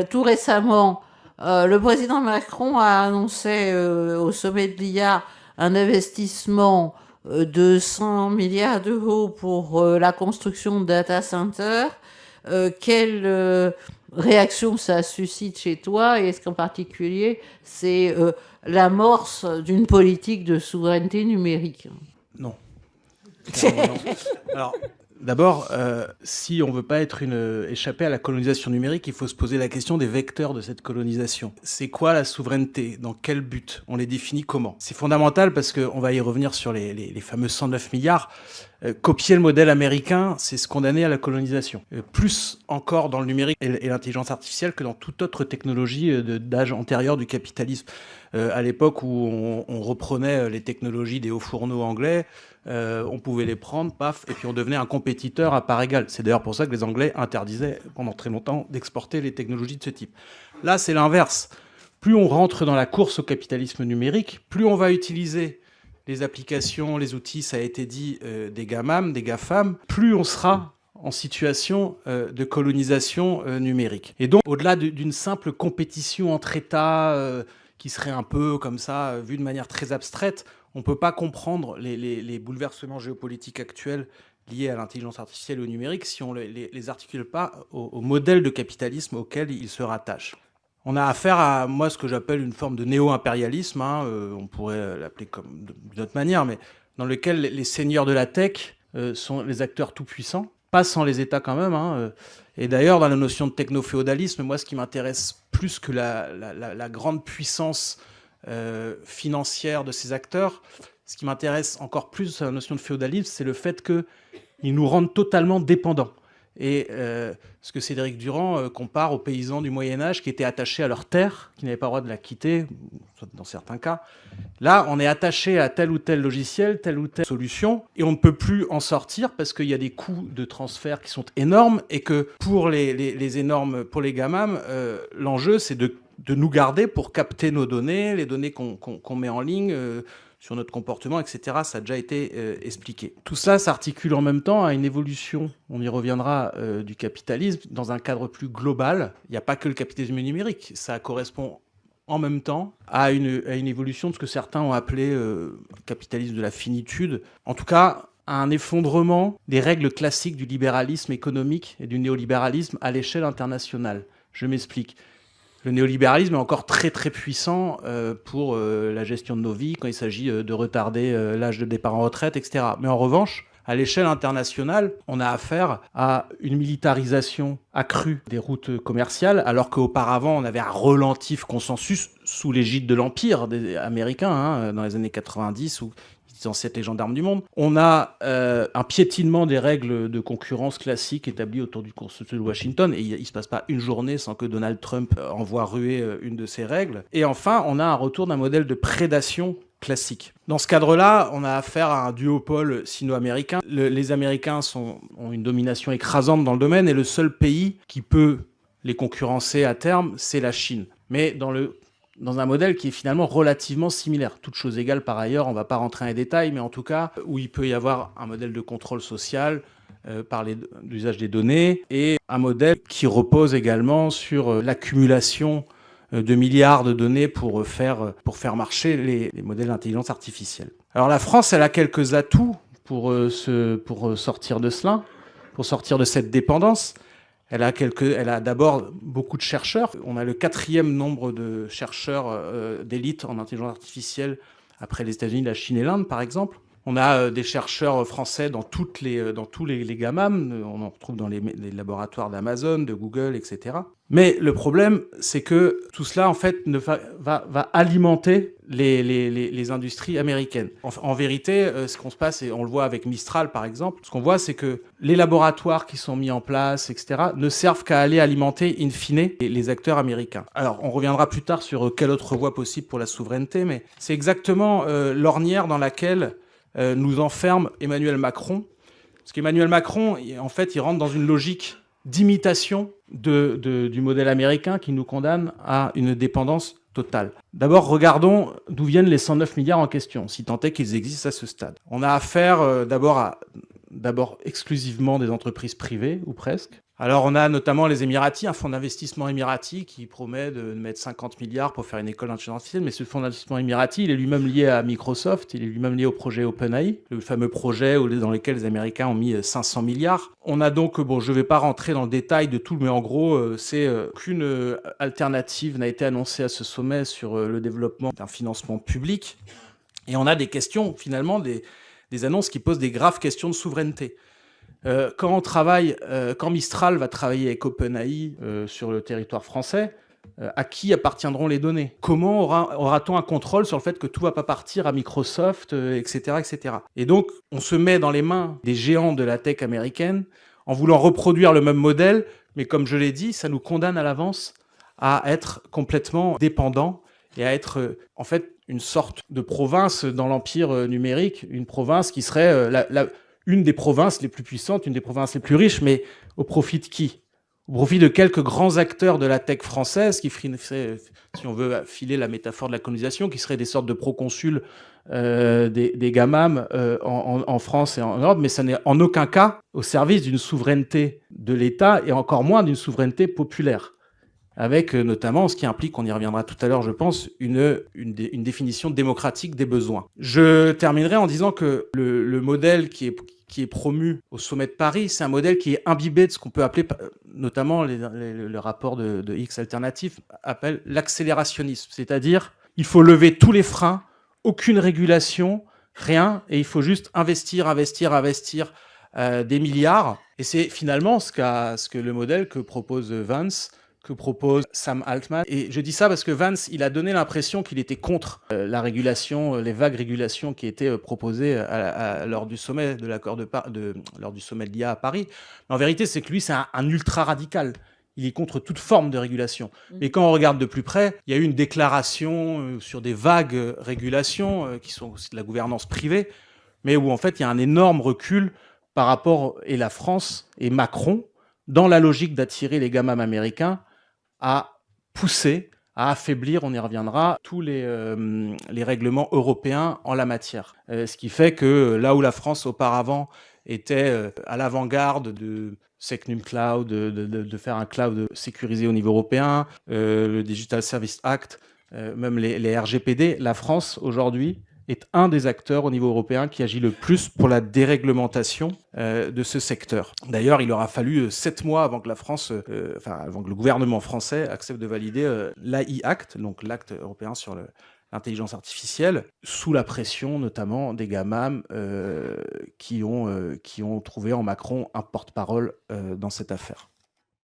tout récemment, le président Macron a annoncé au sommet de l'IA un investissement de 100 milliards d'euros pour la construction de data centers. Quelle réaction ça suscite chez toi? Et est-ce qu'en particulier, c'est l'amorce d'une politique de souveraineté numérique? Non. Clairement, non. Alors, d'abord, si on ne veut pas échapper à la colonisation numérique, il faut se poser la question des vecteurs de cette colonisation. C'est quoi la souveraineté? Dans quel but? On les définit comment? C'est fondamental parce qu'on va y revenir sur les fameux 109 milliards. Copier le modèle américain, c'est se condamner à la colonisation. Plus encore dans le numérique et l'intelligence artificielle que dans toute autre technologie d'âge antérieur du capitalisme. À l'époque où on reprenait les technologies des hauts fourneaux anglais, on pouvait les prendre, paf, et puis on devenait un compétiteur à part égale. C'est d'ailleurs pour ça que les Anglais interdisaient pendant très longtemps d'exporter les technologies de ce type. Là, c'est l'inverse. Plus on rentre dans la course au capitalisme numérique, plus on va utiliser les applications, les outils, ça a été dit, des GAMAM, des GAFAM, plus on sera en situation de colonisation numérique. Et donc, au-delà d'une simple compétition entre États qui serait un peu comme ça, vue de manière très abstraite, on ne peut pas comprendre les bouleversements géopolitiques actuels liés à l'intelligence artificielle et au numérique si on ne les articule pas au modèle de capitalisme auquel ils se rattachent. On a affaire à, moi, ce que j'appelle une forme de néo-impérialisme, on pourrait l'appeler comme d'une autre manière, mais dans lequel les seigneurs de la tech sont les acteurs tout-puissants, pas sans les États quand même. Et d'ailleurs, dans la notion de techno-féodalisme, moi, ce qui m'intéresse plus que la grande puissance financière de ces acteurs, ce qui m'intéresse encore plus dans la notion de féodalisme, c'est le fait qu'ils nous rendent totalement dépendants. Et ce que Cédric Durand compare aux paysans du Moyen-Âge qui étaient attachés à leur terre, qui n'avaient pas le droit de la quitter, dans certains cas. Là, on est attaché à tel ou tel logiciel, telle ou telle solution, et on ne peut plus en sortir parce qu'il y a des coûts de transfert qui sont énormes, et que pour les énormes, pour les GAMAM, l'enjeu, c'est de nous garder pour capter nos données, les données qu'on met en ligne, sur notre comportement, etc. Ça a déjà été expliqué. Tout ça s'articule en même temps à une évolution, on y reviendra, du capitalisme dans un cadre plus global. Il n'y a pas que le capitalisme numérique, ça correspond en même temps à une évolution de ce que certains ont appelé capitalisme de la finitude. En tout cas, à un effondrement des règles classiques du libéralisme économique et du néolibéralisme à l'échelle internationale. Je m'explique. Le néolibéralisme est encore très très puissant pour la gestion de nos vies, quand il s'agit de retarder l'âge de départ en retraite, etc. Mais en revanche, à l'échelle internationale, on a affaire à une militarisation accrue des routes commerciales, alors qu'auparavant, on avait un relatif consensus sous l'égide de l'Empire américain, dans les années 90, où ils étaient les gendarmes du monde. On a un piétinement des règles de concurrence classiques établies autour du consensus de Washington, et il ne se passe pas une journée sans que Donald Trump envoie ruer une de ces règles. Et enfin, on a un retour d'un modèle de prédation classique. Dans ce cadre-là, on a affaire à un duopole sino-américain. Les Américains ont une domination écrasante dans le domaine, et le seul pays qui peut les concurrencer à terme, c'est la Chine. Mais dans un modèle qui est finalement relativement similaire. Toutes choses égales par ailleurs, on ne va pas rentrer dans les détails, mais en tout cas, où il peut y avoir un modèle de contrôle social par l'usage des données, et un modèle qui repose également sur l'accumulation de milliards de données pour faire marcher les modèles d'intelligence artificielle. Alors la France, elle a quelques atouts pour sortir de cela, pour sortir de cette dépendance. Elle a d'abord beaucoup de chercheurs. On a le 4e nombre de chercheurs d'élite en intelligence artificielle après les États-Unis, la Chine et l'Inde, par exemple. On a des chercheurs français dans tous les GAMAM. On en retrouve dans les laboratoires d'Amazon, de Google, etc. Mais le problème, c'est que tout cela, en fait, va alimenter les industries américaines. En vérité, ce qu'on se passe, et on le voit avec Mistral, par exemple, ce qu'on voit, c'est que les laboratoires qui sont mis en place, etc., ne servent qu'à aller alimenter, in fine, les acteurs américains. Alors, on reviendra plus tard sur quelle autre voie possible pour la souveraineté, mais c'est exactement l'ornière dans laquelle nous enferme Emmanuel Macron. Parce qu'Emmanuel Macron, en fait, il rentre dans une logique d'imitation du modèle américain qui nous condamne à une dépendance totale. D'abord, regardons d'où viennent les 109 milliards en question, si tant est qu'ils existent à ce stade. On a affaire d'abord exclusivement des entreprises privées, ou presque. Alors, on a notamment les Émiratis, un fonds d'investissement émirati qui promet de mettre 50 milliards pour faire une école d'intelligence artificielle. Mais ce fonds d'investissement émirati, il est lui-même lié à Microsoft, il est lui-même lié au projet OpenAI, le fameux projet dans lequel les Américains ont mis 500 milliards. On a donc, bon, je ne vais pas rentrer dans le détail de tout, mais en gros, c'est qu'une alternative n'a été annoncée à ce sommet sur le développement d'un financement public. Et on a des questions, finalement, des annonces qui posent des graves questions de souveraineté. Quand Mistral va travailler avec OpenAI sur le territoire français, à qui appartiendront les données? Comment aura-t-on un contrôle sur le fait que tout ne va pas partir à Microsoft, etc., etc. Et donc, on se met dans les mains des géants de la tech américaine en voulant reproduire le même modèle, mais comme je l'ai dit, ça nous condamne à l'avance à être complètement dépendants et à être en fait une sorte de province dans l'empire numérique, une province qui serait une des provinces les plus puissantes, une des provinces les plus riches, mais au profit de qui? Au profit de quelques grands acteurs de la tech française qui feraient, si on veut filer la métaphore de la colonisation, qui seraient des sortes de proconsuls des GAMAM en France et en Europe, mais ça n'est en aucun cas au service d'une souveraineté de l'État et encore moins d'une souveraineté populaire. Avec notamment ce qui implique, on y reviendra tout à l'heure, je pense, une définition démocratique des besoins. Je terminerai en disant que le modèle qui est promu au sommet de Paris, c'est un modèle qui est imbibé de ce qu'on peut appeler, notamment le rapport de X Alternatif, appelle l'accélérationnisme. C'est-à-dire, il faut lever tous les freins, aucune régulation, rien, et il faut juste investir des milliards. Et c'est finalement ce que le modèle que propose Vance, que propose Sam Altman. Et je dis ça parce que Vance, il a donné l'impression qu'il était contre la régulation, les vagues régulations qui étaient proposées lors du sommet de l'accord lors du sommet de l'IA à Paris. Mais en vérité, c'est que lui, c'est un ultra radical. Il est contre toute forme de régulation. Mais quand on regarde de plus près, il y a eu une déclaration sur des vagues régulations qui sont aussi de la gouvernance privée, mais où en fait il y a un énorme recul par rapport, et la France et Macron, dans la logique d'attirer les gamins américains, à pousser, à affaiblir, on y reviendra, tous les règlements européens en la matière. Ce qui fait que là où la France auparavant était à l'avant-garde de Secnum Cloud, de faire un cloud sécurisé au niveau européen, le Digital Service Act, même les RGPD, la France aujourd'hui est un des acteurs au niveau européen qui agit le plus pour la déréglementation de ce secteur. D'ailleurs, il aura fallu 7 mois avant que avant que le gouvernement français accepte de valider l'AI Act, donc l'acte européen sur l'intelligence artificielle, sous la pression notamment des GAMAM qui ont trouvé en Macron un porte-parole dans cette affaire.